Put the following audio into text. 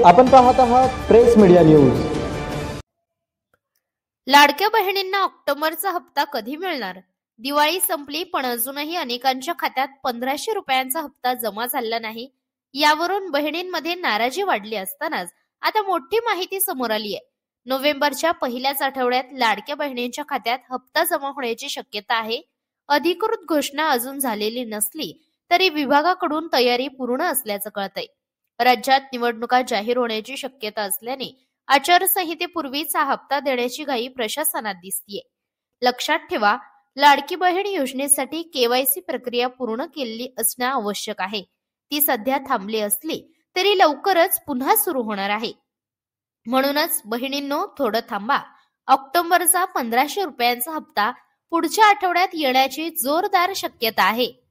आपण पाहत आहात प्रेस मीडिया न्यूज। लाडक्या बहिणींना ऑक्टोबरचा हप्ता कधी मिळणार? दिवाळी संपली पण अजूनही अनेकांच्या खात्यात 1500 रुपयांचा हप्ता जमा झाला नाही। यावरून बहिणींमध्ये नाराजी वाढली असतानाच आता मोठी माहिती समोर आली आहे। नोव्हेंबरच्या पहिल्याच आठवड्यात लाडक्या बहिणींच्या खात्यात हप्ता जमा होण्याची शक्यता आहे। अधिकृत घोषणा अजून झालेली नसली तरी विभागाकडून तयारी पूर्ण असल्याचं कळतंय। राज्यात निवडणुका जाहीर होण्याची शक्यता असल्याने आचारसंहितेपूर्वीच हा हप्ता देण्याची घाई प्रशासनात दिसतीये। लक्षात ठेवा, लाडकी बहीण योजनेसाठी केवायसी प्रक्रिया पूर्ण केलेली असणं आवश्यक आहे। ती सध्या थांबली असली तरी लवकरच पुन्हा सुरू होणार आहे। म्हणूनच बहिणींनो, थोडं थांबा। ऑक्टोबरचा 1500 रुपयांचा हप्ता पुढच्या आठवड्यात येण्याची जोरदार शक्यता आहे।